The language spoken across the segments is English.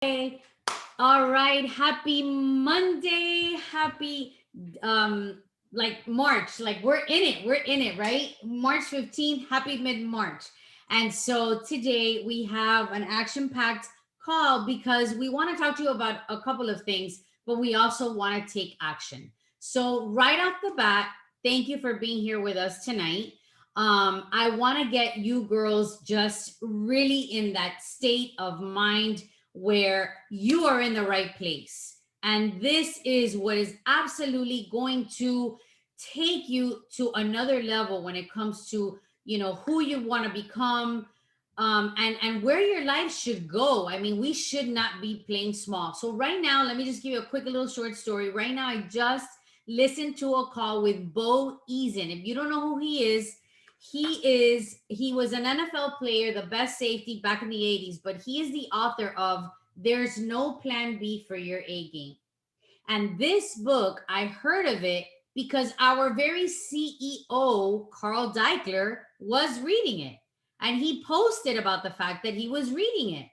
Hey, all right. Happy Monday. Happy like March. Like we're in it. We're in it, right? March 15th. Happy mid-March. And so today we have an action-packed call because we want to talk to you about a couple of things, but we also want to take action. So right off the bat, thank you for being here with us tonight. I want to get you girls just really in that state of mind where you are in the right place. And this is what is absolutely going to take you to another level when it comes to, who you want to become, and where your life should go. I mean, we should not be playing small. So right now, let me just give you a quick little short story. Right now, I just listened to a call with Bo Eason. If you don't know who he was an NFL player, the best safety back in the 80s, but he is the author of There's No Plan B for Your A Game. And this book, I heard of it because our very CEO, Carl Deichler, was reading it. And he posted about the fact that he was reading it.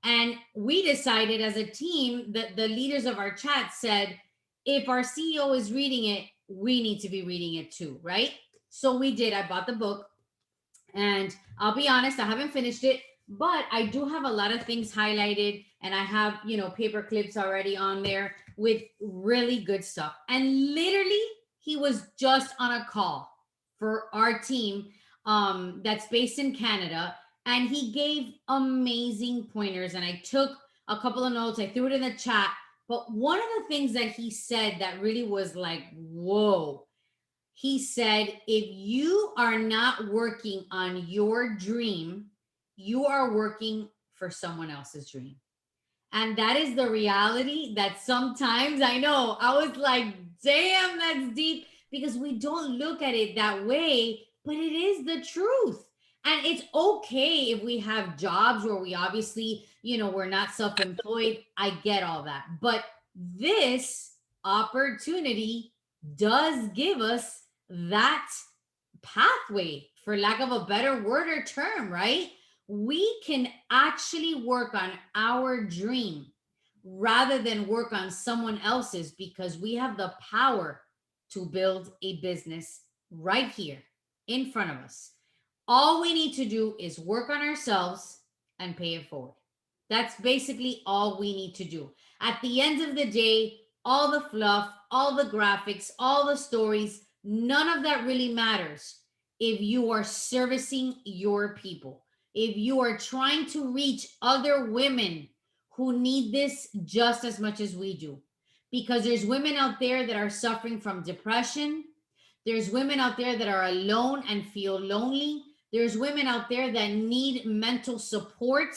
And we decided as a team that the leaders of our chat said, if our CEO is reading it, we need to be reading it too, right? So we did. I bought the book, and I'll be honest, I haven't finished it, but I do have a lot of things highlighted, and I have, paper clips already on there with really good stuff. And literally, he was just on a call for our team, that's based in Canada, and he gave amazing pointers. And I took a couple of notes, I threw it in the chat. But one of the things that he said that really was like, whoa, he said, if you are not working on your dream, you are working for someone else's dream. And that is the reality that sometimes I know I was like, damn, that's deep, because we don't look at it that way, but it is the truth. And it's okay if we have jobs where we obviously, we're not self employed. I get all that. But this opportunity does give us that pathway, for lack of a better word or term, right? We can actually work on our dream rather than work on someone else's, because we have the power to build a business right here in front of us. All we need to do is work on ourselves and pay it forward. That's basically all we need to do. At the end of the day, all the fluff, all the graphics, all the stories, none of that really matters if you are servicing your people, if you are trying to reach other women who need this just as much as we do. Because there's women out there that are suffering from depression. There's women out there that are alone and feel lonely. There's women out there that need mental support.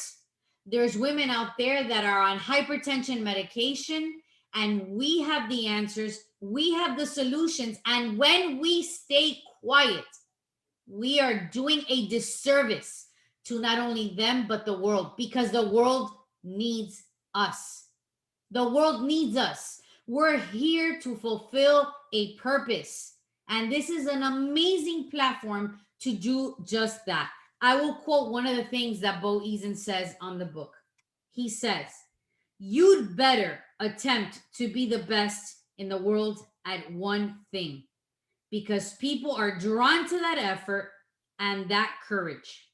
There's women out there that are on hypertension medication. And we have the answers, we have the solutions. And when we stay quiet, we are doing a disservice to not only them, but the world, because the world needs us. The world needs us. We're here to fulfill a purpose. And this is an amazing platform to do just that. I will quote one of the things that Bo Eason says on the book. He says, you'd better attempt to be the best in the world at one thing, because people are drawn to that effort and that courage.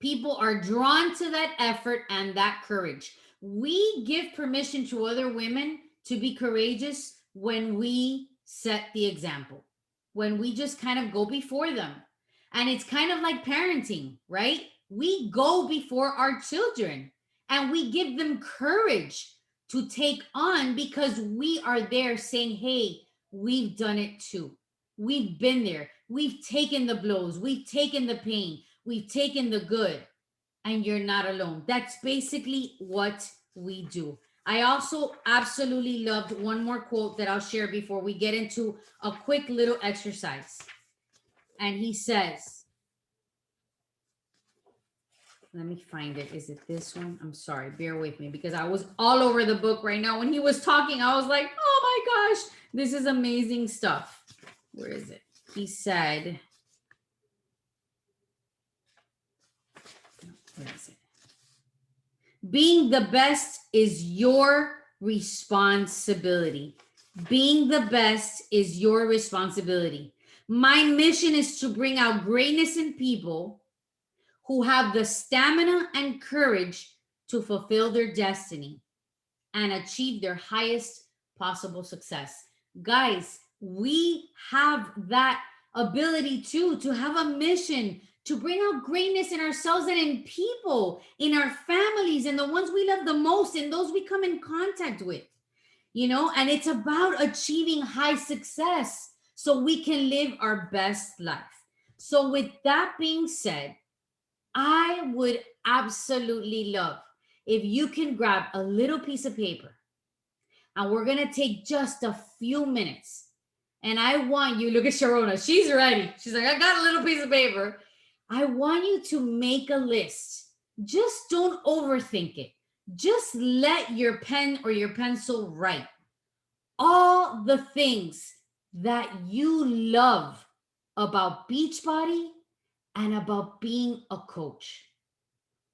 People are drawn to that effort and that courage. We give permission to other women to be courageous when we set the example, when we just kind of go before them. And it's kind of like parenting, right? We go before our children and we give them courage to take on, because we are there saying, hey, we've done it too. We've been there. We've taken the blows. We've taken the pain. We've taken the good, and you're not alone. That's basically what we do. I also absolutely loved one more quote that I'll share before we get into a quick little exercise. And he says, let me find it. Is it this one? I'm sorry, bear with me, because I was all over the book right now. When he was talking, I was like, oh my gosh, this is amazing stuff. Where is it? He said, where is it? Being the best is your responsibility. Being the best is your responsibility. My mission is to bring out greatness in people who have the stamina and courage to fulfill their destiny and achieve their highest possible success. Guys, we have that ability too, to have a mission to bring out greatness in ourselves and in people, in our families, and the ones we love the most, and those we come in contact with, and it's about achieving high success so we can live our best life. So, with that being said, I would absolutely love if you can grab a little piece of paper, and we're gonna take just a few minutes. And I want you, look at Sharona, she's ready. She's like, I got a little piece of paper. I want you to make a list. Just don't overthink it. Just let your pen or your pencil write all the things that you love about Beachbody and about being a coach.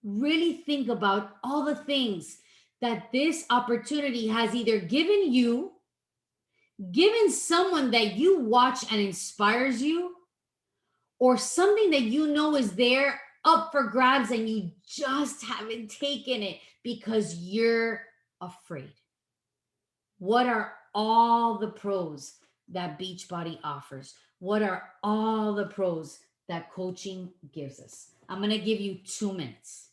Really think about all the things that this opportunity has either given you, given someone that you watch and inspires you, or something that you know is there up for grabs and you just haven't taken it because you're afraid. What are all the pros that Beachbody offers? What are all the pros that coaching gives us? I'm going to give you 2 minutes.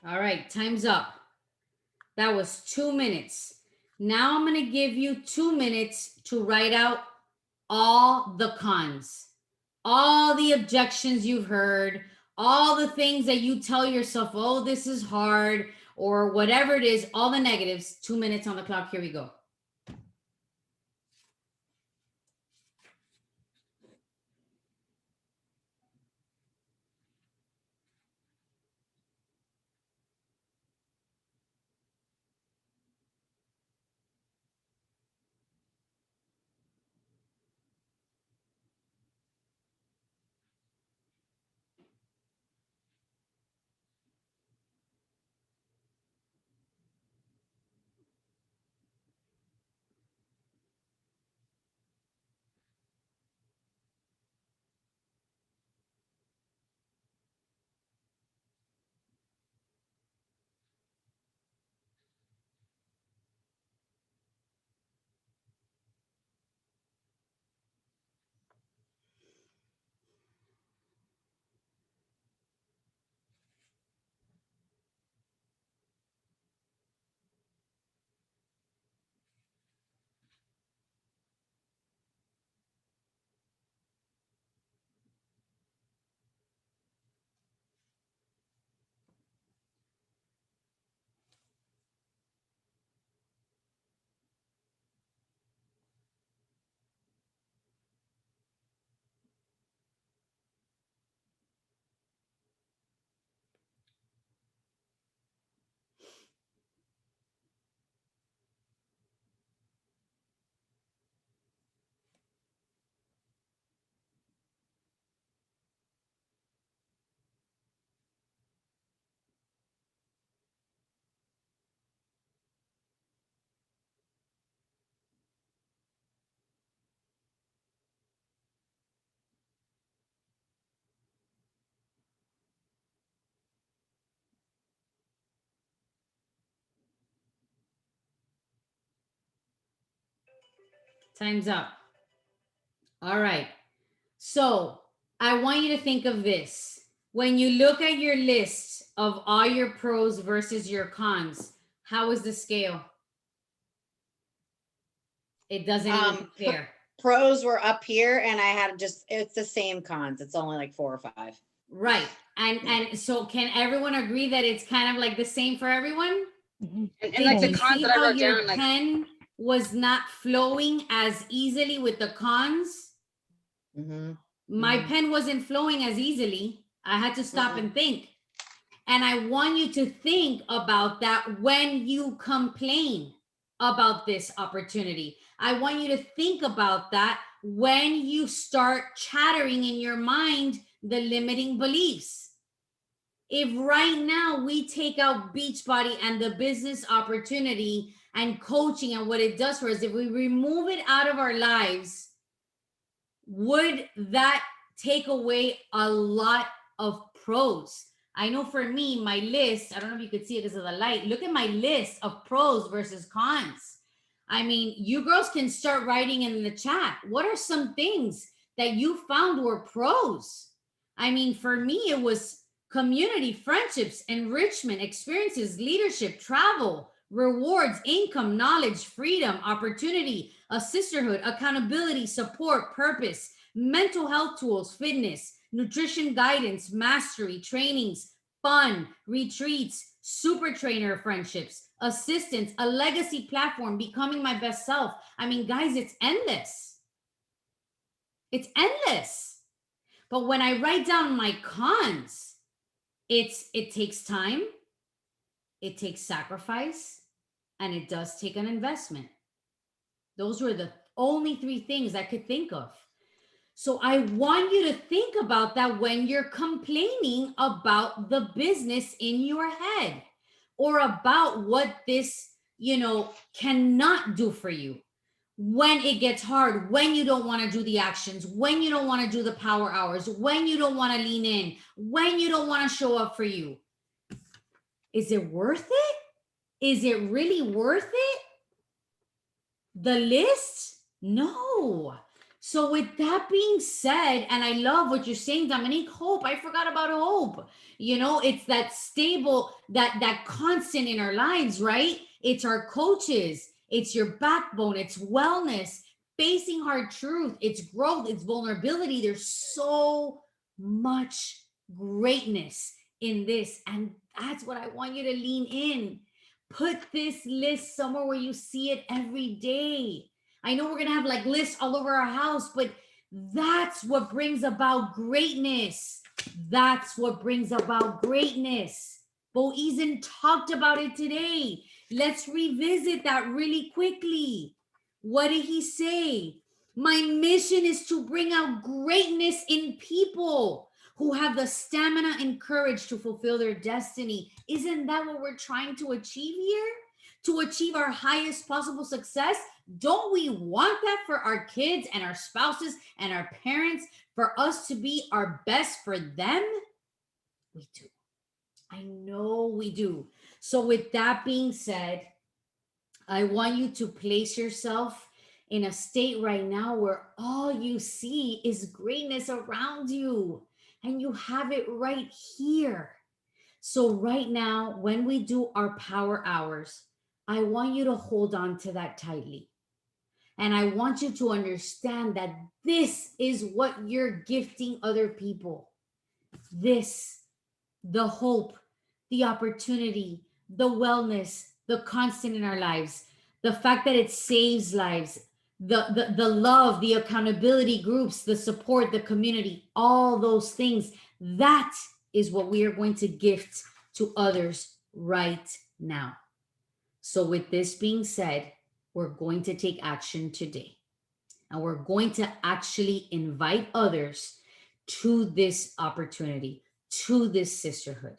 All right, time's up. That was 2 minutes. Now I'm going to give you 2 minutes to write out all the cons, all the objections you've heard, all the things that you tell yourself, oh, this is hard, or whatever it is, all the negatives. 2 minutes on the clock. Here we go. Time's up. All right. So I want you to think of this. When you look at your list of all your pros versus your cons, how is the scale? It doesn't even compare. Pros were up here, and I had it's the same cons. It's only like 4 or 5. Right. And so can everyone agree that it's kind of like the same for everyone? And Did like the you cons see that I how wrote your down, like pen was not flowing as easily with the cons? My pen wasn't flowing as easily. I had to stop and think. And I want you to think about that when you complain about this opportunity. I want you to think about that when you start chattering in your mind the limiting beliefs. If right now we take out Beachbody and the business opportunity and coaching and what it does for us, if we remove it out of our lives, would that take away a lot of pros? I know for me, my list, I don't know if you could see it because of the light. Look at my list of pros versus cons. I mean, you girls can start writing in the chat. What are some things that you found were pros? I mean, for me, it was community, friendships, enrichment, experiences, leadership, travel, rewards, income, knowledge, freedom, opportunity, a sisterhood, accountability, support, purpose, mental health tools, fitness, nutrition guidance, mastery, trainings, fun, retreats, super trainer friendships, assistance, a legacy platform, becoming my best self. I mean, guys, it's endless. It's endless. But when I write down my cons, it takes time, it takes sacrifice, and it does take an investment. Those were the only 3 things I could think of. So I want you to think about that when you're complaining about the business in your head or about what this, cannot do for you. When it gets hard, when you don't want to do the actions, when you don't want to do the power hours, when you don't want to lean in, when you don't want to show up for you. Is it worth it? Is it really worth it? The list? No. So with that being said, and I love what you're saying, Dominique, hope, I forgot about hope. It's that stable, that constant in our lives, right? It's our coaches, it's your backbone, it's wellness, facing hard truth, it's growth, it's vulnerability. There's so much greatness in this. And that's what I want you to lean in. Put this list somewhere where you see it every day. I know we're going to have like lists all over our house, but that's what brings about greatness. That's what brings about greatness. Bo Eason talked about it today. Let's revisit that really quickly. What did he say? My mission is to bring out greatness in people who have the stamina and courage to fulfill their destiny. Isn't that what we're trying to achieve here? To achieve our highest possible success? Don't we want that for our kids and our spouses and our parents, for us to be our best for them? We do. I know we do. So with that being said, I want you to place yourself in a state right now where all you see is greatness around you and you have it right here. So right now, when we do our power hours, I want you to hold on to that tightly. And I want you to understand that this is what you're gifting other people. This, the hope, the opportunity, the wellness, the constant in our lives, the fact that it saves lives, the love, the accountability groups, the support, the community, all those things. That is what we are going to gift to others right now. So with this being said, we're going to take action today. And we're going to actually invite others to this opportunity, to this sisterhood.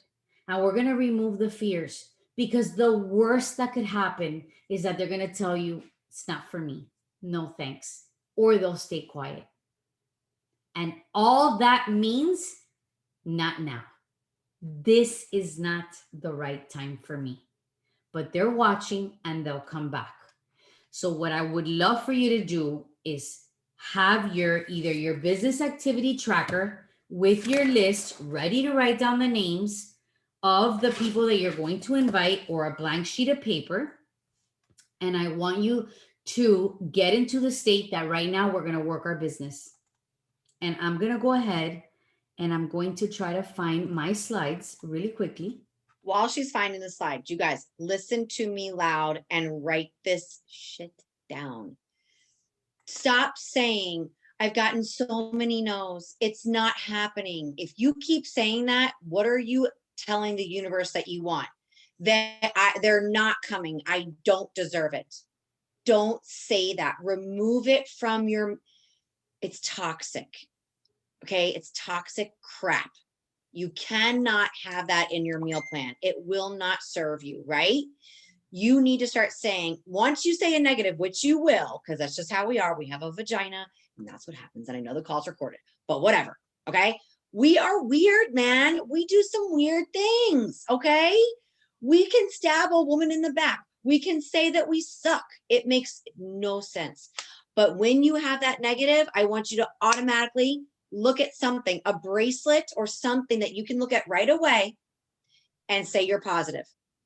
And we're going to remove the fears, because the worst that could happen is that they're going to tell you, it's not for me. No thanks. Or they'll stay quiet. And all that means, not now. This is not the right time for me. But they're watching and they'll come back. So what I would love for you to do is have either your business activity tracker with your list ready to write down the names of the people that you're going to invite, or a blank sheet of paper. And I want you to get into the state that right now we're going to work our business. And I'm going to go ahead and I'm going to try to find my slides really quickly. While she's finding the slide, you guys listen to me loud and write this shit down. Stop saying, I've gotten so many no's. It's not happening. If you keep saying that, what are you telling the universe that you want? That they're not coming. I don't deserve it. Don't say that. Remove it from your, it's toxic. Okay. It's toxic crap. You cannot have that in your meal plan. It will not serve you, right? You need to start saying, once you say a negative, which you will, because that's just how we are. We have a vagina and that's what happens. And I know the call's recorded, but whatever. Okay. We are weird, man. We do some weird things. Okay. We can stab a woman in the back. We can say that we suck. It makes no sense. But when you have that negative, I want you to automatically look at something, a bracelet or something that you can look at right away and say you're positive.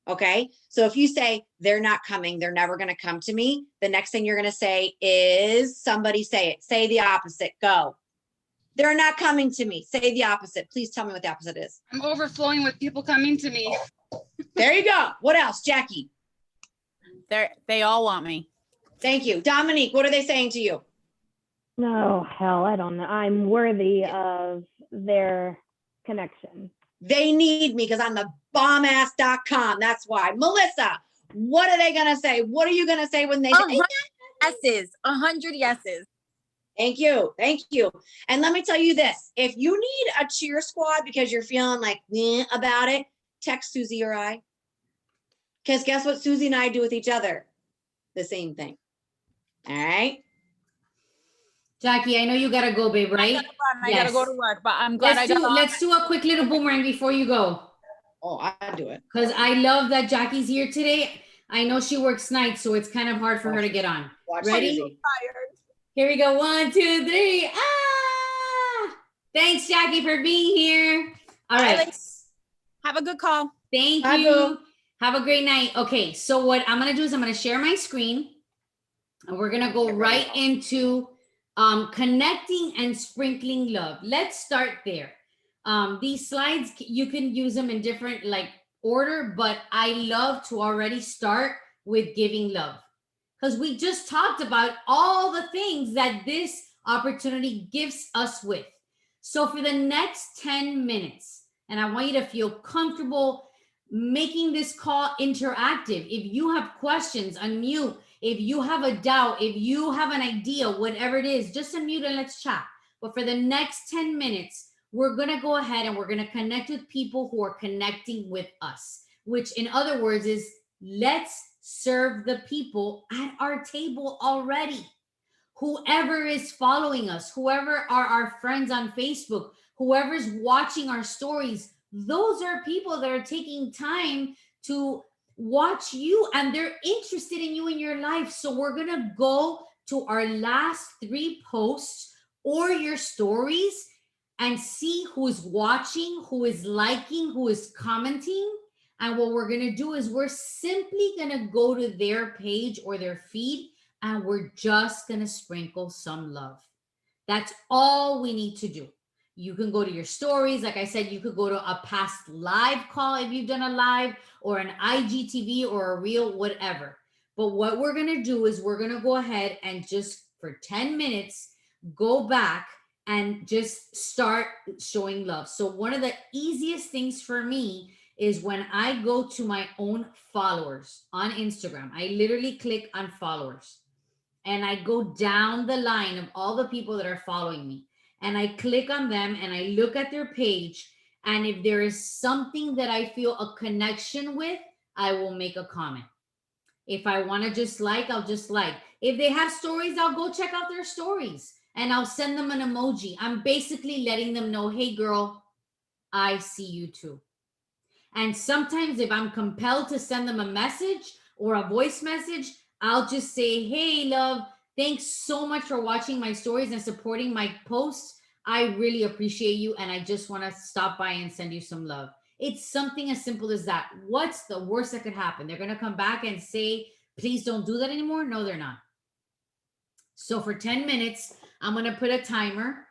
Okay. So if you say they're not coming, they're never going to come to me, the next thing you're going to say is, somebody say it. Say the opposite. Go. They're not coming to me. Say the opposite. Please tell me what the opposite is. I'm overflowing with people coming to me. There you go. What else, Jackie? They all want me. Thank you. Dominique, what are they saying to you? No, hell, I don't know. I'm worthy of their connection. They need me because I'm the bombass.com. That's why. Melissa, what are they going to say? What are you going to say when they say Yeses, 100 yeses. Thank you. Thank you. And let me tell you this. If you need a cheer squad because you're feeling like about it, text Susie or I. Because guess what Susie and I do with each other? The same thing. All right. Jackie, I know you gotta go, babe, right? I gotta go to work, but I'm glad Let's do a quick little boomerang before you go. Oh, I do it. Because I love that Jackie's here today. I know she works nights, so it's kind of hard for her to get on. Ready? Here we go. 1, 2, 3. Ah! Thanks, Jackie, for being here. All right. Have a good call. Thank you. Have a great night. Okay, so what I'm gonna do is I'm gonna share my screen, and we're gonna go right into connecting and sprinkling love. Let's start there. These slides, you can use them in different order, but I love to already start with giving love, because we just talked about all the things that this opportunity gives us with. So for the next 10 minutes, and I want you to feel comfortable making this call interactive. If you have questions, unmute. If you have a doubt, if you have an idea, whatever it is, just unmute and let's chat. But for the next 10 minutes, we're going to go ahead and we're going to connect with people who are connecting with us, which in other words is, let's serve the people at our table already. Whoever is following us, whoever are our friends on Facebook, whoever's watching our stories, those are people that are taking time to watch you and they're interested in you in your life. So we're going to go to our last 3 posts or your stories and see who is watching, who is liking, who is commenting. And what we're going to do is we're simply going to go to their page or their feed and we're just going to sprinkle some love. That's all we need to do. You can go to your stories. Like I said, you could go to a past live call if you've done a live, or an IGTV or a reel, whatever. But what we're going to do is we're going to go ahead and just for 10 minutes, go back and just start showing love. So one of the easiest things for me is when I go to my own followers on Instagram, I literally click on followers and I go down the line of all the people that are following me. And I click on them and I look at their page. And if there is something that I feel a connection with, I will make a comment. If I want to just I'll just like. If they have stories, I'll go check out their stories and I'll send them an emoji. I'm basically letting them know, hey girl, I see you too. And sometimes if I'm compelled to send them a message or a voice message, I'll just say, hey, love, thanks so much for watching my stories and supporting my posts. I really appreciate you. And I just want to stop by and send you some love. It's something as simple as that. What's the worst that could happen? They're going to come back and say, please don't do that anymore. No, they're not. So for 10 minutes, I'm going to put a timer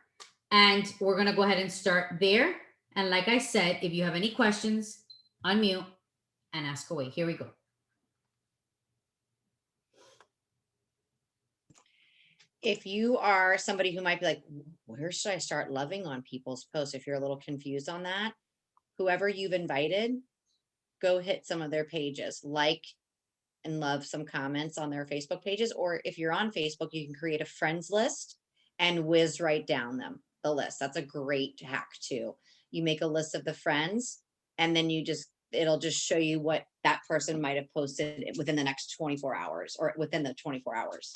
and we're going to go ahead and start there. And like I said, if you have any questions, unmute and ask away. Here we go. If you are somebody who might be like, where should I start loving on people's posts? If you're a little confused on that, whoever you've invited, go hit some of their pages, like and love some comments on their Facebook pages. Or if you're on Facebook, you can create a friends list and whiz right down the list. That's a great hack too. You make a list of the friends and then it'll just show you what that person might have posted within the next 24 hours or within the 24 hours.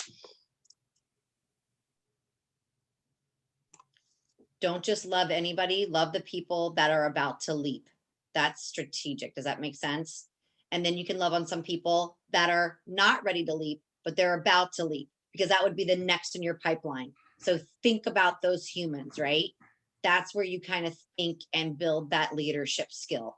Don't just love anybody, love the people that are about to leap. That's strategic. Does that make sense? And then you can love on some people that are not ready to leap, but they're about to leap, because that would be the next in your pipeline. So think about those humans, right? That's where you kind of think and build that leadership skill.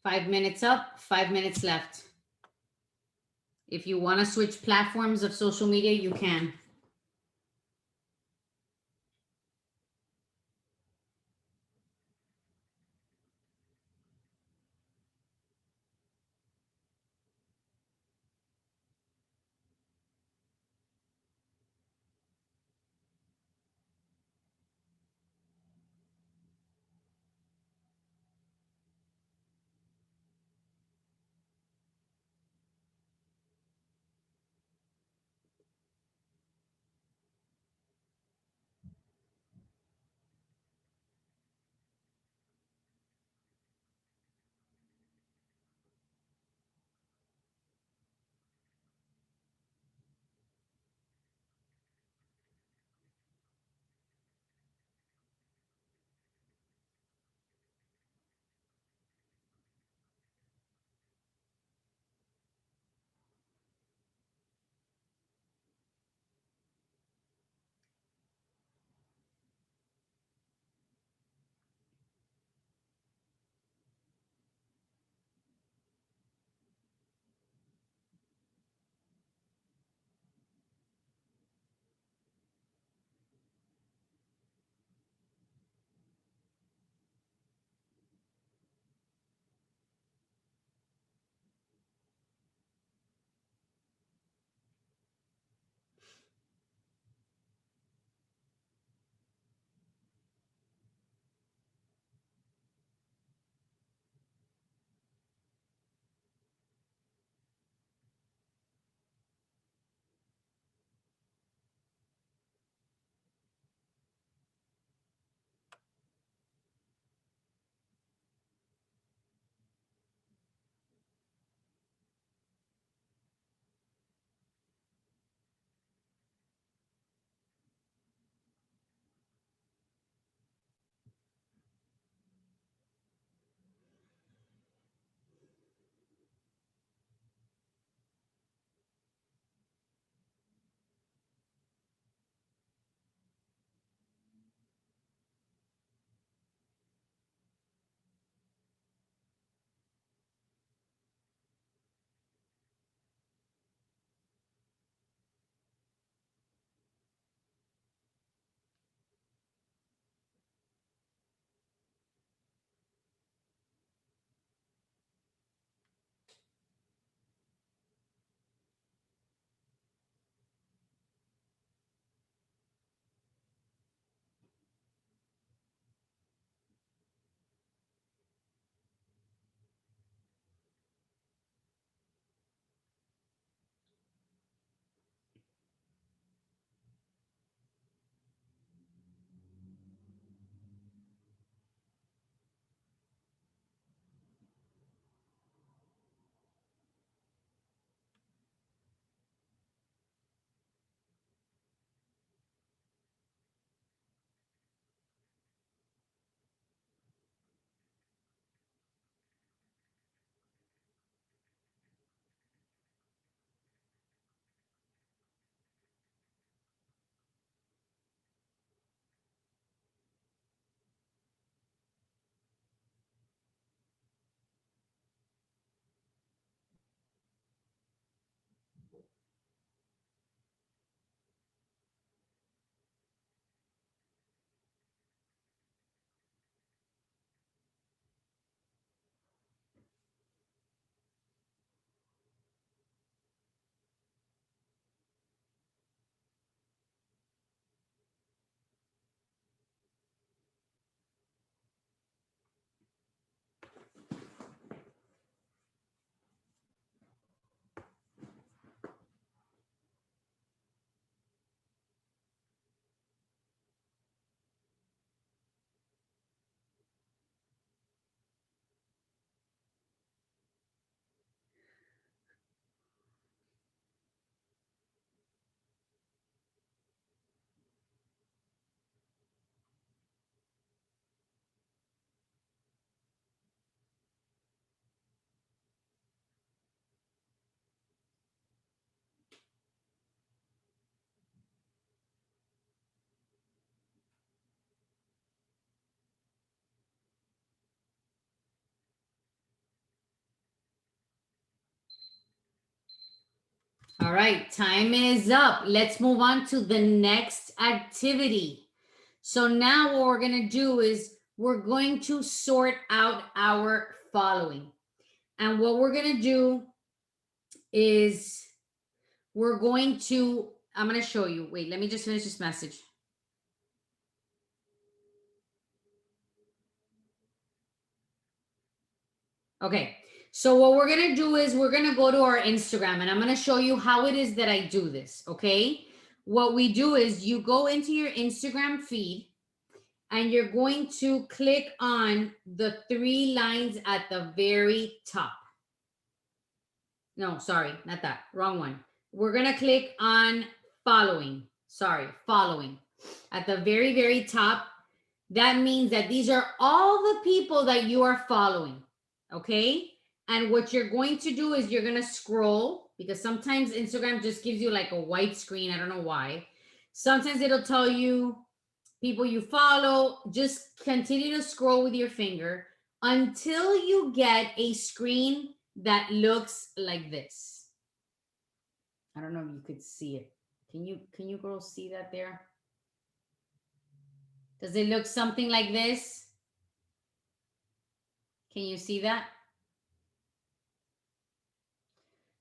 5 minutes up, 5 minutes left. If you want to switch platforms of social media, you can. All right, time is up. Let's move on to the next activity. So now what we're going to do is we're going to sort out our following. And what we're going to do is I'm going to show you. Wait, let me just finish this message. Okay, so what we're going to do is we're going to go to our Instagram and I'm going to show you how it is that I do this, okay? What we do is you go into your Instagram feed and you're going to click on the 3 lines at the very top. No, sorry, not that. Wrong one. We're going to click on following. Sorry, following. At the very, very top, that means that these are all the people that you are following, okay? And what you're going to do is you're going to scroll, because sometimes Instagram just gives you like a white screen. I don't know why. Sometimes it'll tell you people you follow. Just continue to scroll with your finger until you get a screen that looks like this. I don't know if you could see it. Can you girls see that there? Does it look something like this? Can you see that?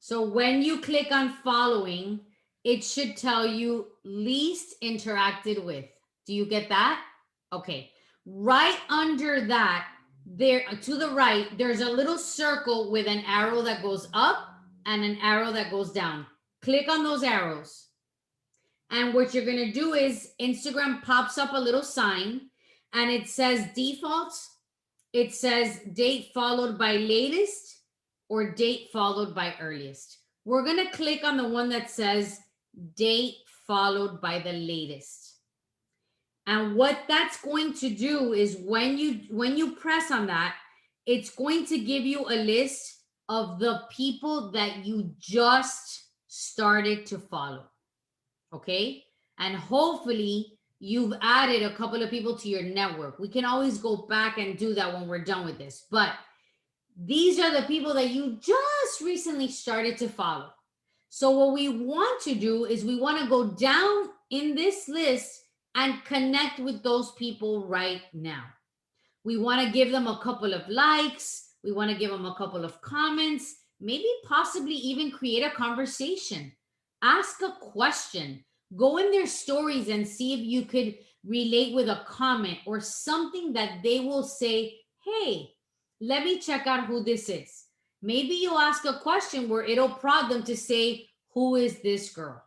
So when you click on following, it should tell you least interacted with. Do you get that? Okay. Right under that, there to the right, there's a little circle with an arrow that goes up and an arrow that goes down. Click on those arrows. And what you're going to do is Instagram pops up a little sign and it says defaults. It says date followed by latest or date followed by earliest. We're going to click on the one that says date followed by the latest. And what that's going to do is when you press on that, it's going to give you a list of the people that you just started to follow. Okay? And hopefully you've added a couple of people to your network. We can always go back and do that when we're done with this. But these are the people that you just recently started to follow. So what we want to do is we want to go down in this list and connect with those people right now. We want to give them a couple of likes. We want to give them a couple of comments, maybe possibly even create a conversation. Ask a question. Go in their stories and see if you could relate with a comment or something that they will say, hey, let me check out who this is. Maybe you'll ask a question where it'll prod them to say, who is this girl?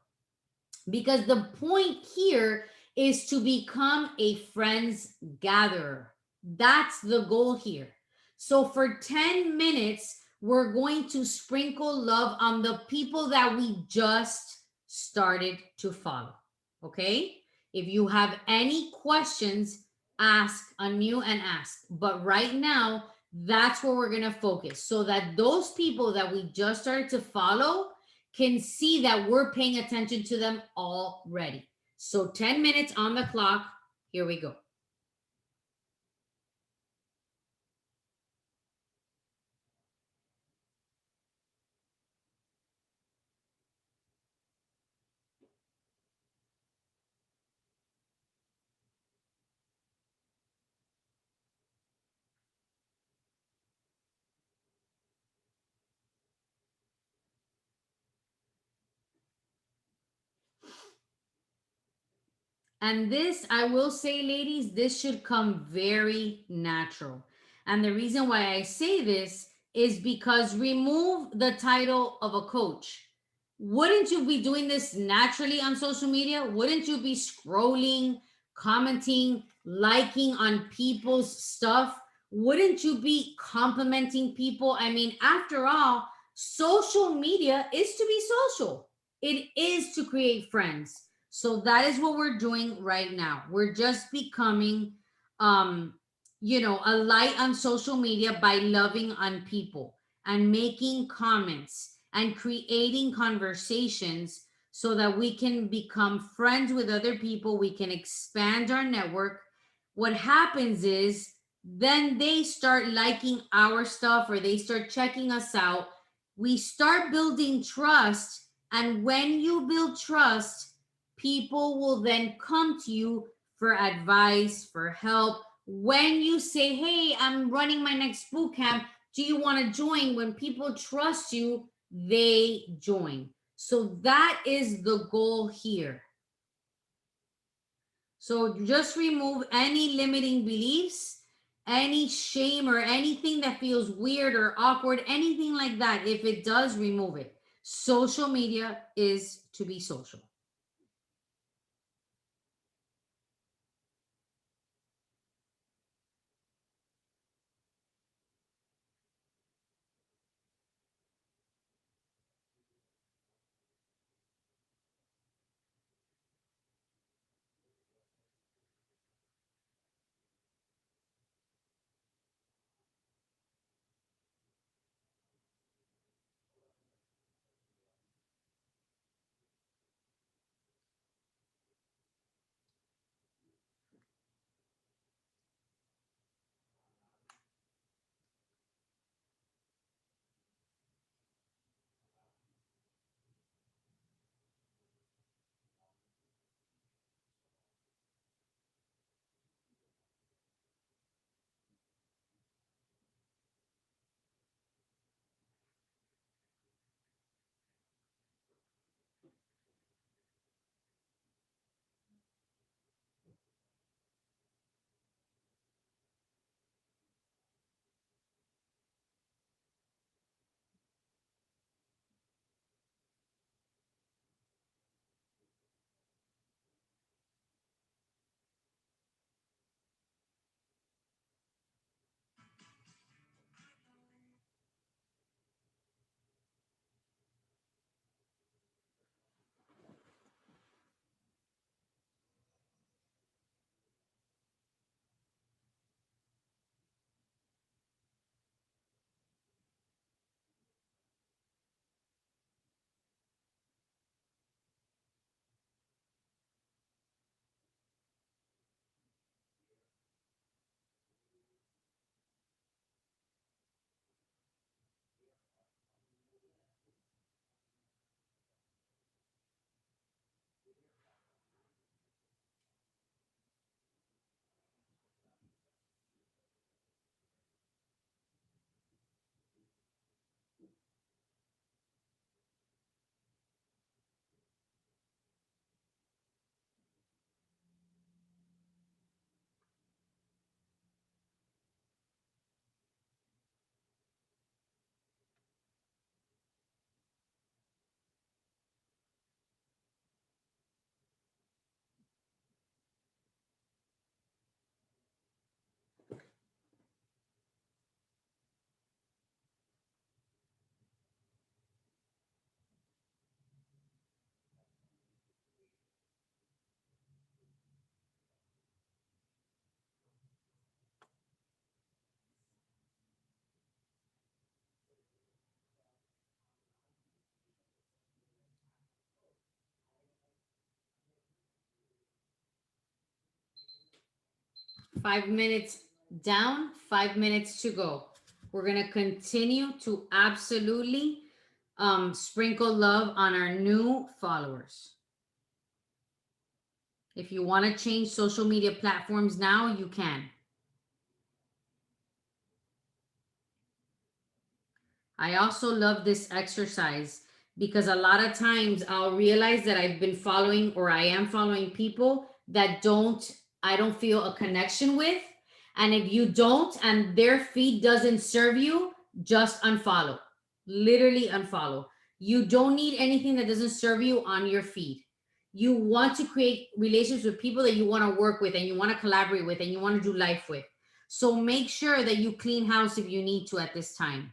Because the point here is to become a friends gatherer. That's the goal here. So for 10 minutes, we're going to sprinkle love on the people that we just started to follow. Okay? If you have any questions, ask, unmute and ask. But right now, that's where we're going to focus so that those people that we just started to follow can see that we're paying attention to them already. So 10 minutes on the clock. Here we go. And this, I will say, ladies, this should come very natural. And the reason why I say this is because remove the title of a coach. Wouldn't you be doing this naturally on social media? Wouldn't you be scrolling, commenting, liking on people's stuff? Wouldn't you be complimenting people? I mean, after all, social media is to be social. It is to create friends. So that is what we're doing right now. We're just becoming, a light on social media by loving on people and making comments and creating conversations so that we can become friends with other people. We can expand our network. What happens is then they start liking our stuff or they start checking us out. We start building trust. And when you build trust, people will then come to you for advice, for help. When you say, hey, I'm running my next boot camp, do you want to join? When people trust you, they join. So that is the goal here. So just remove any limiting beliefs, any shame or anything that feels weird or awkward, anything like that. If it does, remove it. Social media is to be social. Five minutes down, 5 minutes to go. We're going to continue to absolutely sprinkle love on our new followers. If you want to change social media platforms now, you can. I also love this exercise because a lot of times I'll realize that I've been following or I am following people that I don't feel a connection with. And if you don't and their feed doesn't serve you, just unfollow. Literally unfollow. You don't need anything that doesn't serve you on your feed. You want to create relationships with people that you want to work with and you want to collaborate with and you want to do life with. So make sure that you clean house if you need to at this time.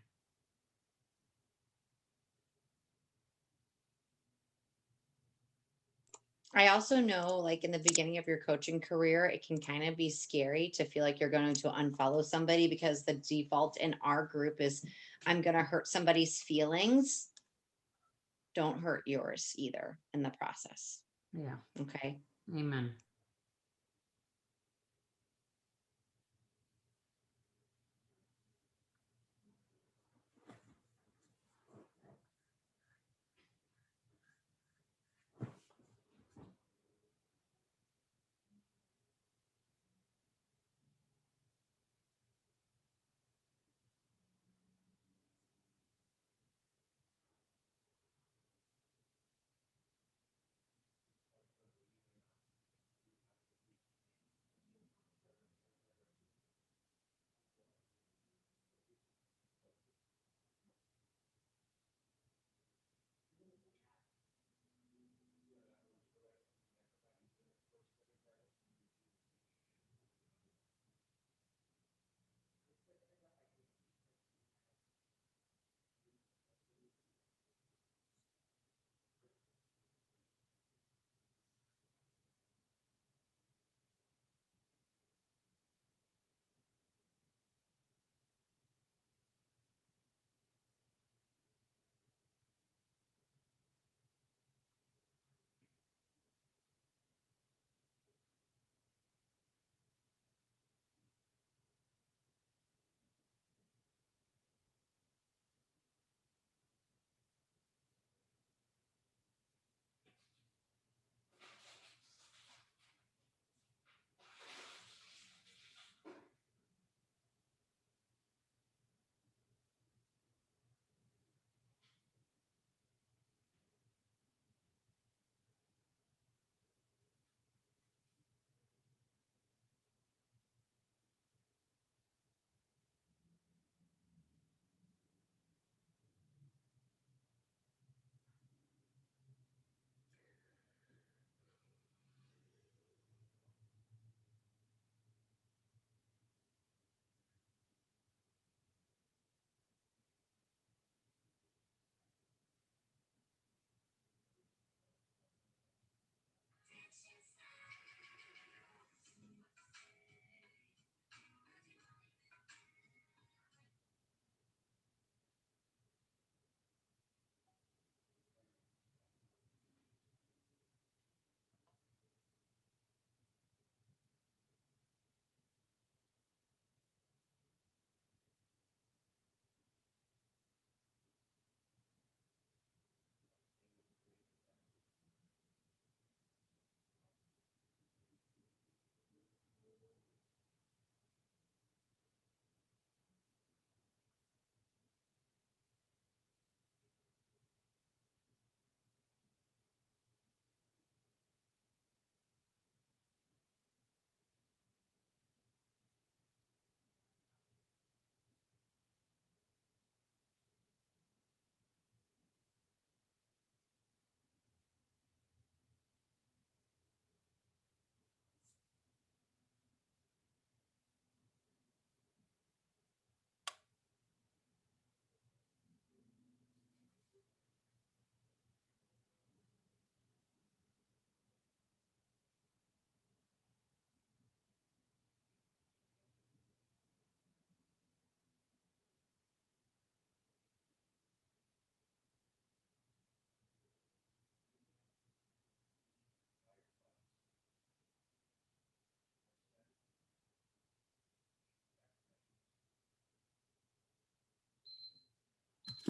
I also know, like in the beginning of your coaching career, it can kind of be scary to feel like you're going to unfollow somebody because the default in our group is I'm going to hurt somebody's feelings. Don't hurt yours either in the process. Yeah. Okay. Amen.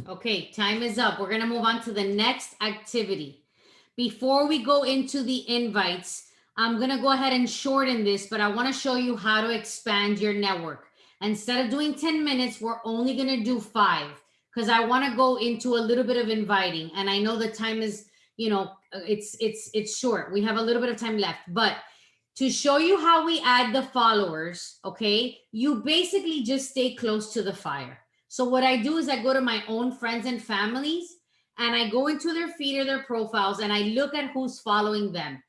Okay, time is up. We're going to move on to the next activity. Before we go into the invites, I'm going to go ahead and shorten this, but I want to show you how to expand your network. Instead of doing 10 minutes, we're only going to do 5 because I want to go into a little bit of inviting. And I know the time is, it's short. We have a little bit of time left, but to show you how we add the followers, okay, you basically just stay close to the fire. So what I do is I go to my own friends and families and I go into their feed or their profiles and I look at who's following them.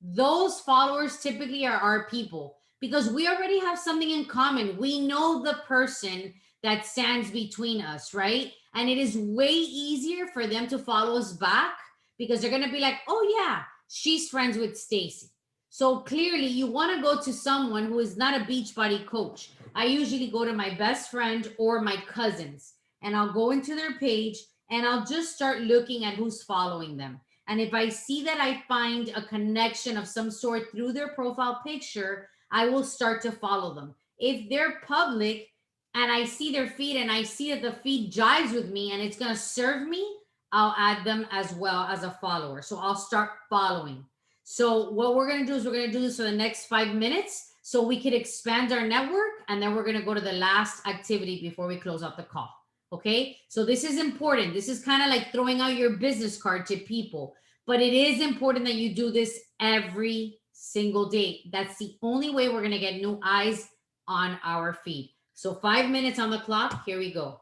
Those followers typically are our people because we already have something in common. We know the person that stands between us, right? And it is way easier for them to follow us back because they're going to be like, oh, yeah, she's friends with Stacy. So clearly, you want to go to someone who is not a Beachbody coach. I usually go to my best friend or my cousins, and I'll go into their page and I'll just start looking at who's following them. And if I see that I find a connection of some sort through their profile picture, I will start to follow them. If they're public and I see their feed and I see that the feed jives with me and it's going to serve me, I'll add them as well as a follower. So I'll start following. So what we're going to do is we're going to do this for the next 5 minutes so we could expand our network, and then we're going to go to the last activity before we close out the call. Okay, so this is important. This is kind of like throwing out your business card to people, but it is important that you do this every single day. That's the only way we're going to get new eyes on our feed. So 5 minutes on the clock. Here we go.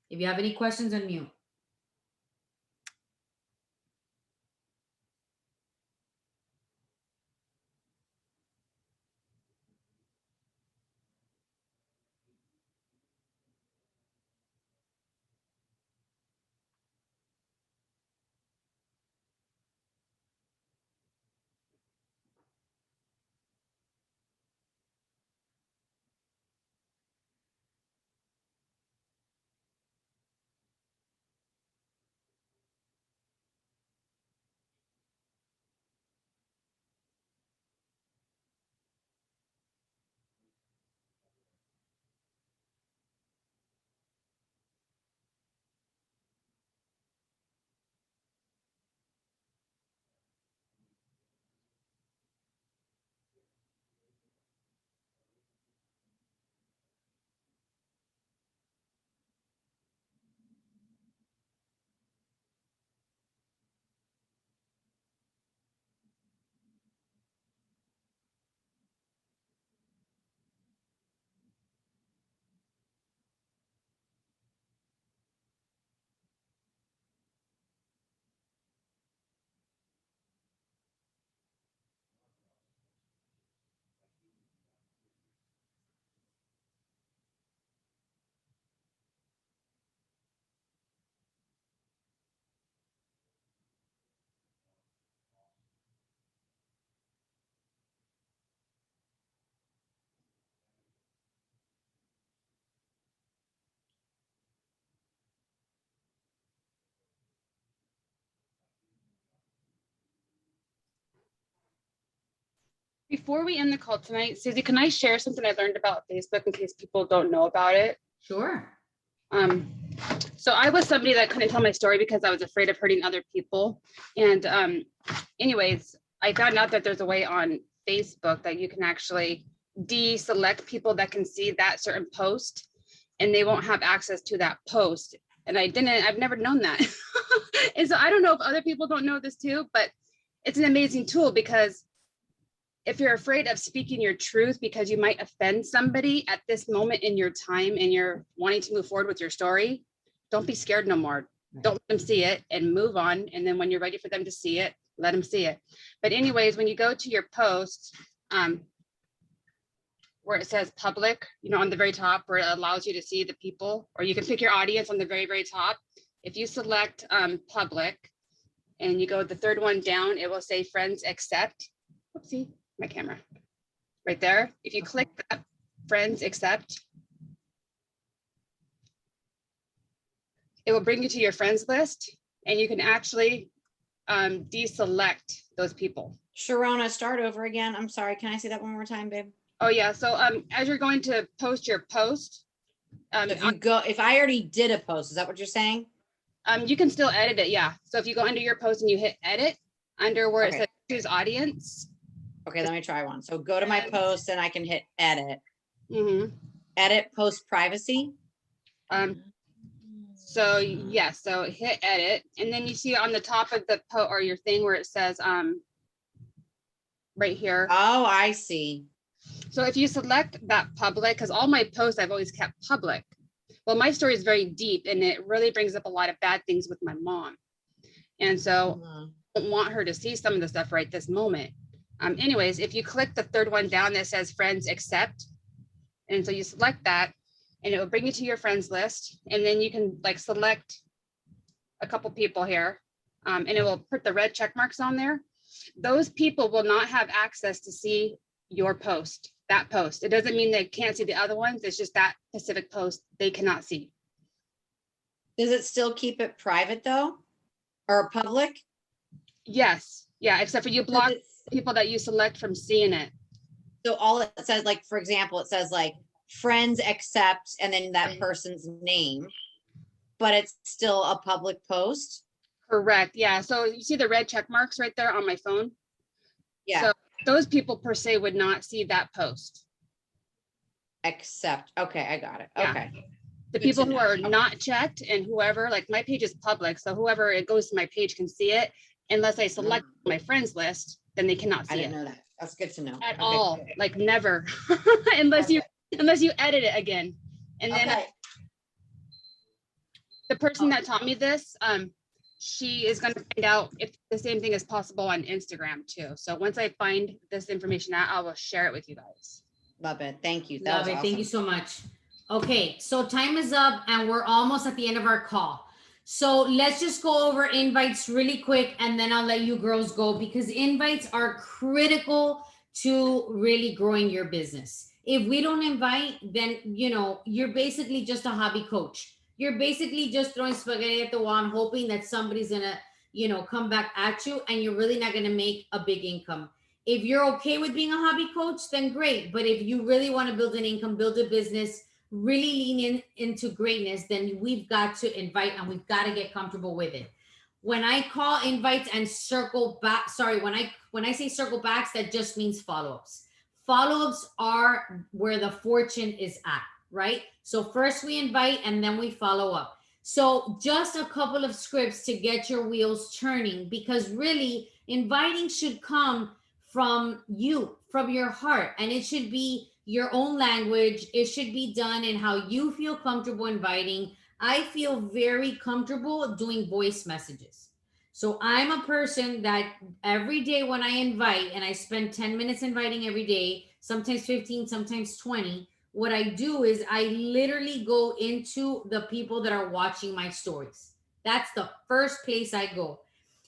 If you have any questions, unmute. Before we end the call tonight, Susie, can I share something I learned about Facebook in case people don't know about it? Sure. So I was somebody that couldn't tell my story because I was afraid of hurting other people. And anyways, I found out that there's a way on Facebook that you can actually deselect people that can see that certain post and they won't have access to that post. And I've never known that. And so I don't know if other people don't know this too, but it's an amazing tool because if you're afraid of speaking your truth because you might offend somebody at this moment in your time and you're wanting to move forward with your story, don't be scared no more. Don't let them see it and move on. And then when you're ready for them to see it, let them see it. But anyways, when you go to your post, where it says public, on the very top where it allows you to see the people, or you can pick your audience on the very, very top. If you select public and you go the third one down, it will say friends accept. Oopsie. My camera right there. If you click that, friends accept, it will bring you to your friends list and you can actually deselect those people. Sharona, start over again. I'm sorry. Can I say that one more time, babe? Oh yeah. So as you're going to post your post, if I already did a post, is that what you're saying? You can still edit it, yeah. So if you go under your post and you hit edit, under where it Okay. says choose audience. Okay, let me try one. So go to my post and I can hit edit. Mhm. Edit post privacy. So yeah, so hit edit, and then you see on the top of the or your thing where it says right here. Oh, I see. So if you select that public, because all my posts I've always kept public. Well, my story is very deep and it really brings up a lot of bad things with my mom. And so I don't want her to see some of the stuff right this moment. Anyways, if you click the third one down that says friends accept, and so you select that and it will bring you to your friends list. And then you can like select a couple people here and it will put the red check marks on there. Those people will not have access to see your post, that post. It doesn't mean they can't see the other ones. It's just that specific post they cannot see. Does it still keep it private though? Or public? Yes. Yeah. Except for you block people that you select from seeing it. So all it says, like, for example, it says like friends accept and then that person's name, but it's still a public post. Correct. Yeah. So you see the red check marks right there on my phone? Yeah. So those people per se would not see that post. Accept. Okay, I got it. Yeah. Okay. The Good people to who know. are not checked and whoever, like my page is public. So whoever it goes to my page can see it. Unless I select my friends list, then they cannot I see didn't it know that. That's good to know. at Okay. all. Like never, unless you edit it again. And then Okay. the person that taught me this, she is going to find out if the same thing is possible on Instagram too. So once I find this information out, I will share it with you guys. Love it. Thank you. That Love was it. awesome. Thank you so much. Okay, so time is up and we're almost at the end of our call. So let's just go over invites really quick and then I'll let you girls go because invites are critical to really growing your business. If we don't invite, then you're basically just a hobby coach. You're basically just throwing spaghetti at the wall and hoping that somebody's gonna, come back at you and you're really not gonna make a big income. If you're okay with being a hobby coach, then great. But if you really want to build an income, build a business, really lean into greatness, then we've got to invite and we've got to get comfortable with it. When I call invites and circle back, sorry, when I say circle backs, that just means follow-ups. Follow-ups are where the fortune is at, right? So first we invite and then we follow up. So just a couple of scripts to get your wheels turning because really inviting should come from you, from your heart, and it should be your own language. It should be done in how you feel comfortable inviting. I feel very comfortable doing voice messages. So I'm a person that every day when I invite, and I spend 10 minutes inviting every day, sometimes 15, sometimes 20, what I do is I literally go into the people that are watching my stories. That's the first place I go.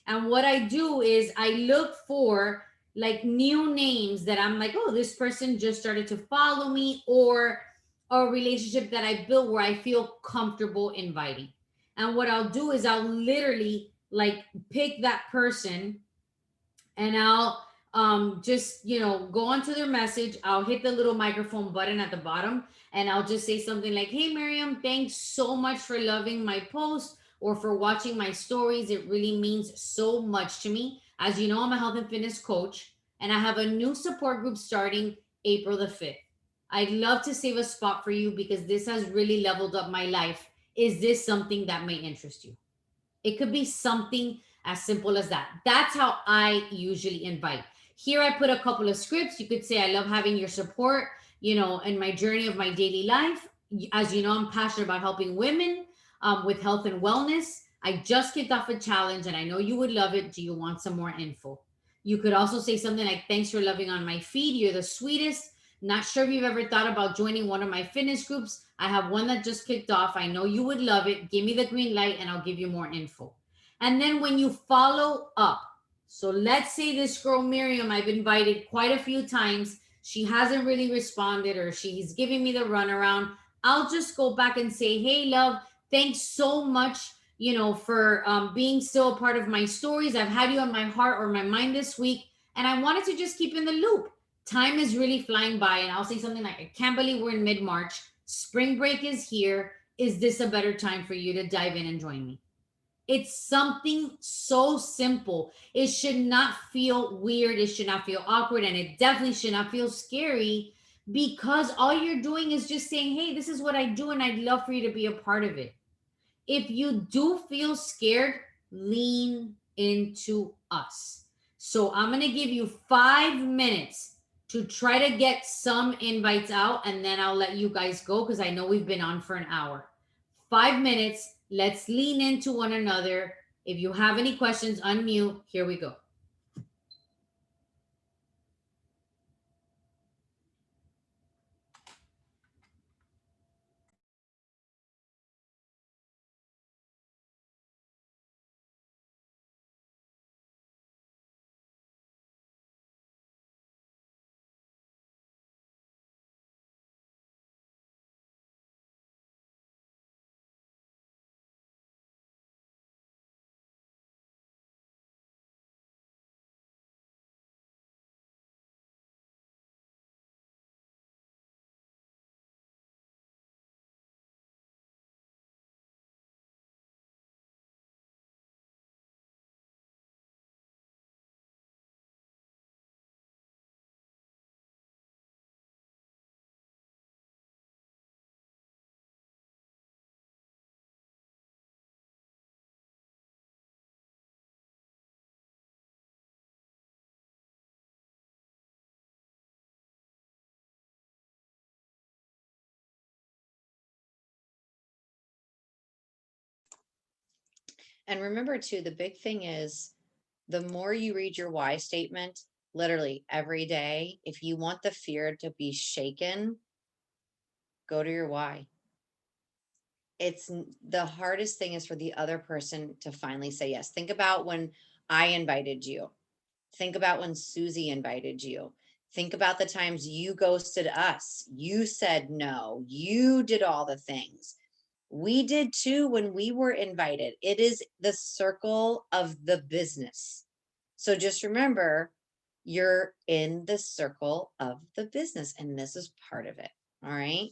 And what I do is I look for like new names that I'm like, oh, this person just started to follow me, or a relationship that I built where I feel comfortable inviting. And what I'll do is I'll literally like pick that person and I'll just go onto their message. I'll hit the little microphone button at the bottom and I'll just say something like, hey Miriam, thanks so much for loving my post or for watching my stories. It really means so much to me. As you know, I'm a health and fitness coach and I have a new support group starting April the 5th. I'd love to save a spot for you because this has really leveled up my life. Is this something that may interest you? It could be something as simple as that. That's how I usually invite. Here I put a couple of scripts. You could say, I love having your support, in my journey of my daily life. As you know, I'm passionate about helping women with health and wellness. I just kicked off a challenge and I know you would love it. Do you want some more info? You could also say something like, thanks for loving on my feed. You're the sweetest. Not sure if you've ever thought about joining one of my fitness groups. I have one that just kicked off. I know you would love it. Give me the green light and I'll give you more info. And then when you follow up, so let's say this girl, Miriam, I've invited quite a few times. She hasn't really responded or she's giving me the runaround. I'll just go back and say, hey, love, thanks so much, for being still a part of my stories. I've had you on my heart or my mind this week. And I wanted to just keep in the loop. Time is really flying by. And I'll say something like, I can't believe we're in mid-March. Spring break is here. Is this a better time for you to dive in and join me? It's something so simple. It should not feel weird. It should not feel awkward. And it definitely should not feel scary, because all you're doing is just saying, hey, this is what I do. And I'd love for you to be a part of it. If you do feel scared, lean into us. So I'm going to give you 5 minutes to try to get some invites out, and then I'll let you guys go because I know we've been on for an hour. 5 minutes. Let's lean into one another. If you have any questions, unmute. Here we go. And remember too, the big thing is the more you read your why statement, literally every day, if you want the fear to be shaken, go to your why. The hardest thing is for the other person to finally say yes. Think about when I invited you. Think about when Susie invited you. Think about the times you ghosted us. You said no. You did all the things. We did too when we were invited. It is the circle of the business. So just remember, you're in the circle of the business, and this is part of it. All right.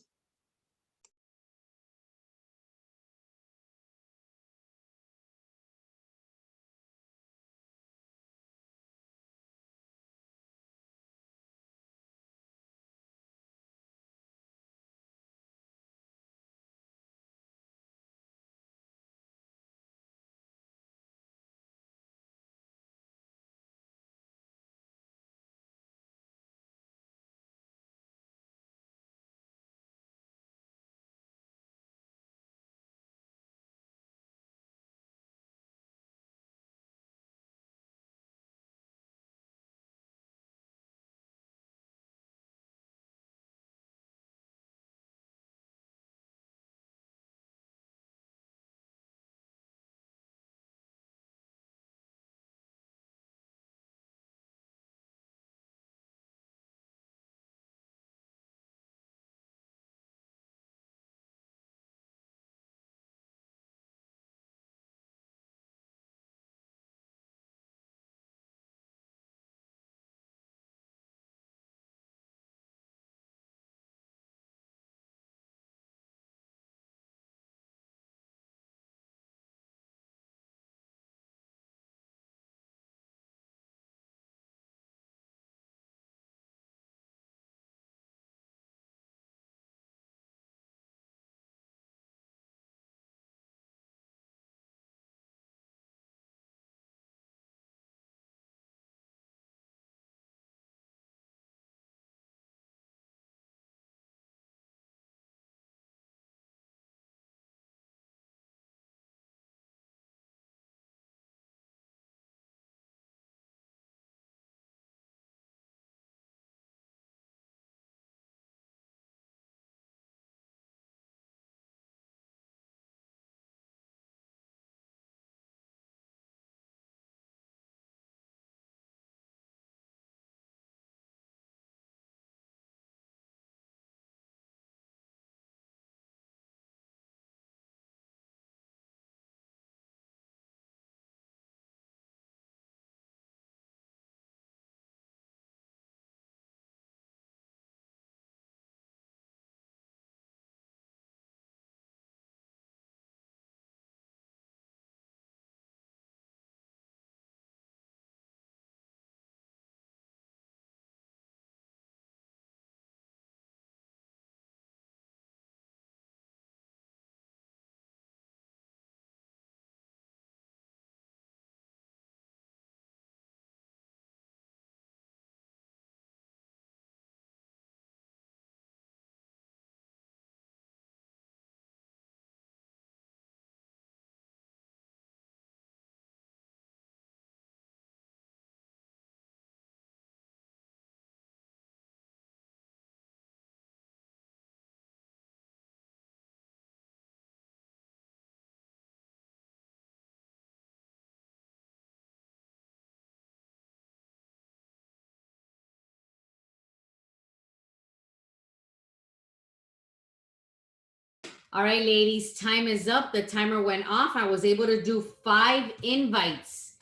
All right, ladies, time is up. The timer went off. I was able to do 5 invites.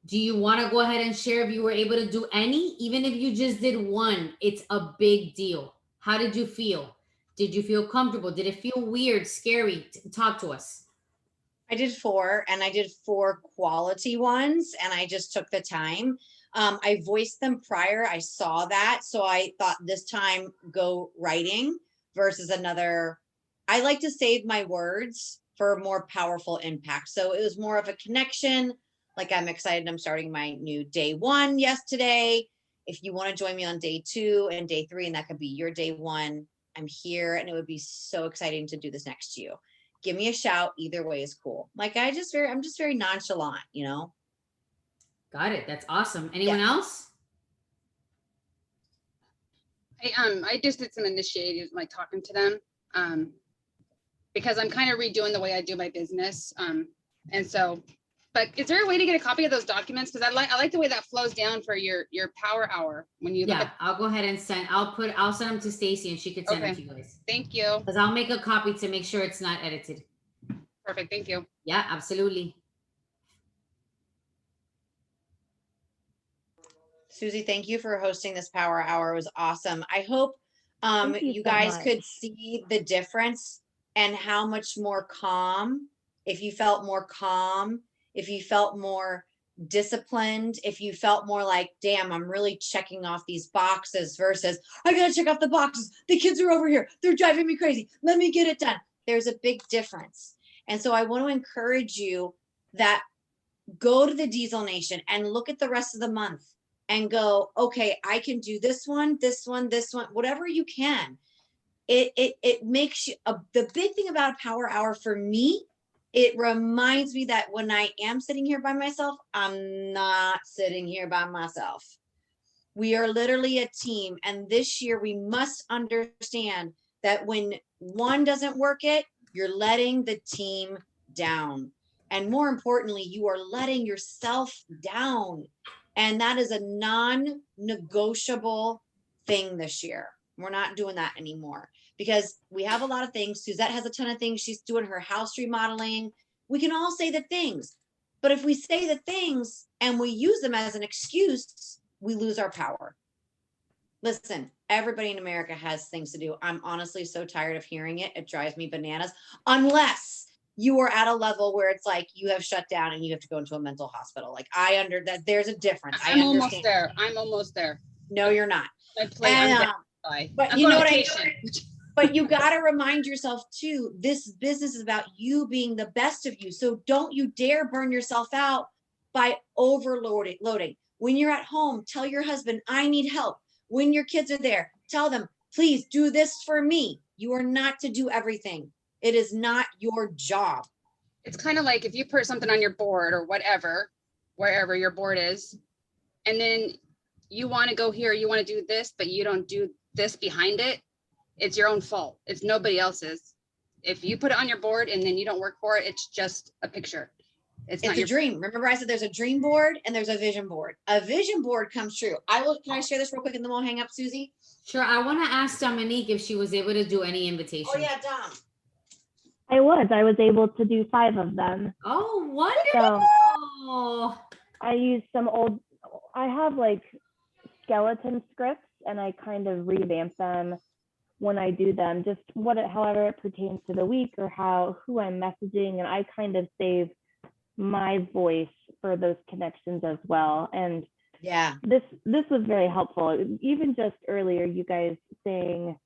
Do you want to go ahead and share if you were able to do any? Even if you just did one, it's a big deal. How did you feel? Did you feel comfortable? Did it feel weird, scary? Talk to us. I did 4, and I did 4 quality ones, and I just took the time. I voiced them prior. I saw that. So I thought this time go writing versus another. I like to save my words for more powerful impact. So it was more of a connection. Like, I'm excited. I'm starting my new day 1 yesterday. If you want to join me on day 2 and day 3, and that could be your day 1, I'm here. And it would be so exciting to do this next to you. Give me a shout. Either way is cool. Like, I'm just very nonchalant, you know? Got it. That's awesome. Anyone else? I just did some initiative, like talking to them, because I'm kind of redoing the way I do my business. And so, but is there a way to get a copy of those documents? Because I like the way that flows down for your power hour when you look Yeah, at. I'll go ahead and send. I'll send them to Stacy, and she could send them to you guys. Thank you. Because I'll make a copy to make sure it's not edited. Perfect. Thank you. Yeah, absolutely. Susie, thank you for hosting this power hour. It was awesome. I hope Thank you you so guys much. could see the difference and how much more calm, if you felt more calm, if you felt more disciplined, if you felt more like, damn, I'm really checking off these boxes versus I gotta check off the boxes. The kids are over here. They're driving me crazy. Let me get it done. There's a big difference. And so I want to encourage you that go to the Diesel Nation and look at the rest of the month and go, okay, I can do this one, whatever you can. It makes you the big thing about a power hour for me, it reminds me that when I am sitting here by myself, I'm not sitting here by myself. We are literally a team. And this year we must understand that when one doesn't work it, you're letting the team down. And more importantly, you are letting yourself down. And that is a non-negotiable thing this year. We're not doing that anymore because we have a lot of things. Suzette has a ton of things. She's doing her house remodeling. We can all say the things, but if we say the things and we use them as an excuse, we lose our power. Listen, everybody in America has things to do. I'm honestly so tired of hearing it. It drives me bananas. Unless you are at a level where it's like you have shut down and you have to go into a mental hospital. Like that there's a difference. I'm almost there. I'm almost there. No, you're not. But But you know what I mean? But you got to remind yourself too, this business is about you being the best of you. So don't you dare burn yourself out by overloading. When you're at home, tell your husband, I need help. When your kids are there, tell them, please do this for me. You are not to do everything. It is not your job. It's kind of like if you put something on your board or whatever, wherever your board is, and then you want to go here, you want to do this, but you don't do this behind it, it's your own fault. It's nobody else's. If you put it on your board and then you don't work for it, it's just a picture. It's not a dream. Remember I said there's a dream board and there's a vision board. A vision board comes true. Can I share this real quick and then we'll hang up, Susie? Sure. I want to ask Dominique if she was able to do any invitations. Oh yeah, Dom. I was able to do 5 of them. Oh, wonderful. So I used I have like skeleton scripts and I kind of revamp them when I do them, just however it pertains to the week or who I'm messaging, and I kind of save my voice for those connections as well. And yeah, this was very helpful. Even just earlier, you guys saying,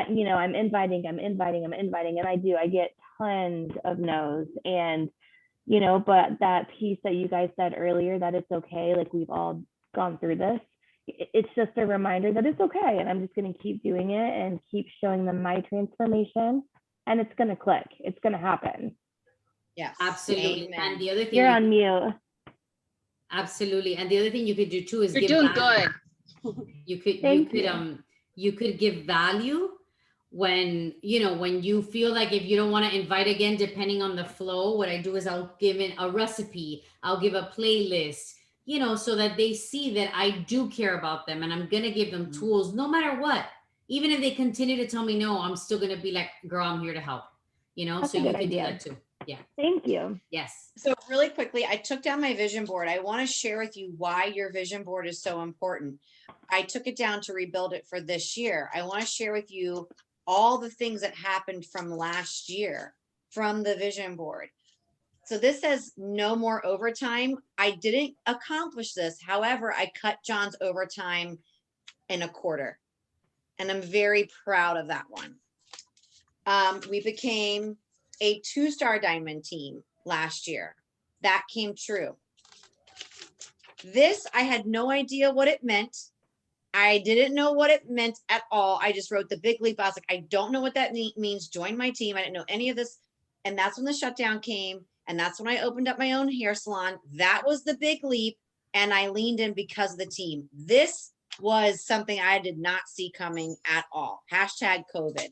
you know, I'm inviting, and I get tons of no's, and you know, but that piece that you guys said earlier, that it's okay, like we've all gone through this. It's just a reminder that it's okay, and I'm just going to keep doing it and keep showing them my transformation, and it's going to click. It's going to happen. Yes, absolutely. Amen. And the other thing, you're on mute. Absolutely, and the other thing you could do too is you're doing good. You could give value when you feel like if you don't want to invite again, depending on the flow. What I do is I'll give in a recipe. I'll give a playlist. So that they see that I do care about them and I'm going to give them tools no matter what. Even if they continue to tell me no, I'm still going to be like, girl, I'm here to help. you know, That's so a you good can do idea. that too. Yeah. Thank you. Yes. So really quickly, I took down my vision board. I want to share with you why your vision board is so important. I took it down to rebuild it for this year. I want to share with you all the things that happened from last year from the vision board. So this says no more overtime. I didn't accomplish this. However, I cut John's overtime in a quarter. And I'm very proud of that one. We became a 2-star diamond team last year. That came true. This, I had no idea what it meant. I didn't know what it meant at all. I just wrote the big leap. I was like, I don't know what that means. Join my team. I didn't know any of this. And that's when the shutdown came. And that's when I opened up my own hair salon. That was the big leap. And I leaned in because of the team. This was something I did not see coming at all. Hashtag COVID.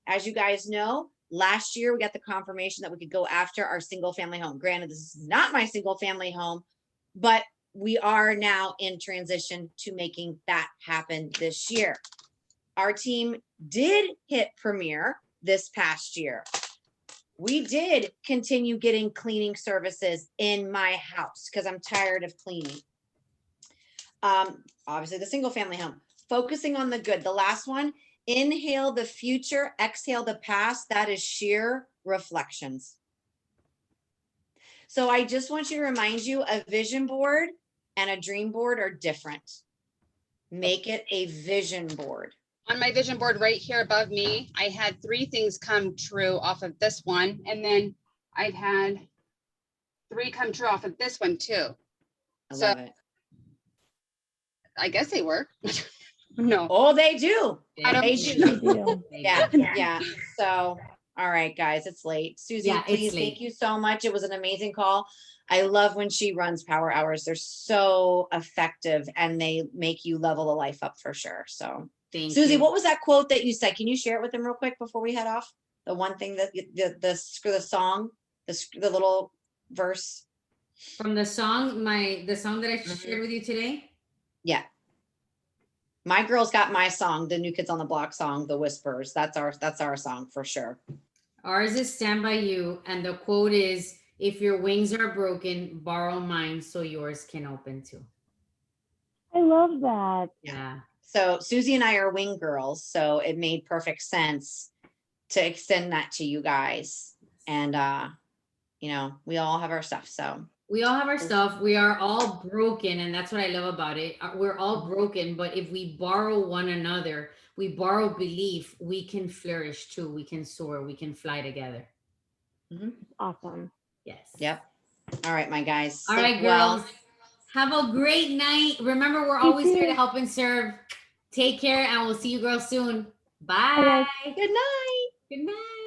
As you guys know, last year we got the confirmation that we could go after our single family home. Granted, this is not my single family home, but we are now in transition to making that happen this year. Our team did hit premiere this past year. We did continue getting cleaning services in my house because I'm tired of cleaning. Obviously the single family home, focusing on the good. The last one, inhale the future, exhale the past. That is sheer reflections. So I just want you to remind you, a vision board and a dream board are different. Make it a vision board. On my vision board right here above me, I had 3 things come true off of this one. And then I've had 3 come true off of this one too. I So- love it. I guess they work. No. Oh, they do. I don't- They Thank do. you. Yeah, yeah. So, all right, guys, it's late. Susie, Yeah, it's please, late. thank you so much. It was an amazing call. I love when she runs power hours. They're so effective and they make you level the life up for sure. So, Thank Susie, you. what was that quote that you said? Can you share it with them real quick before we head off? The one thing that the song, the little verse. From the song, the song that I Mhm. shared with you today? Yeah. My girls got my song, the New Kids on the Block song, The Whispers. That's our song for sure. Ours is Stand By You. And the quote is, if your wings are broken, borrow mine so yours can open too. I love that. Yeah. So Susie and I are wing girls, so it made perfect sense to extend that to you guys. And we all have our stuff. So We all have our stuff. We are all broken. And that's what I love about it. We're all broken. But if we borrow one another, we borrow belief, we can flourish too. We can soar. We can fly together. Awesome. Yes. yep. All right, my guys. All Sleep right, well. girls. Have a great night. Remember, we're You always here to too. help and serve. Take care, and we'll see you girls soon. Bye, Bye. Good night. Good night.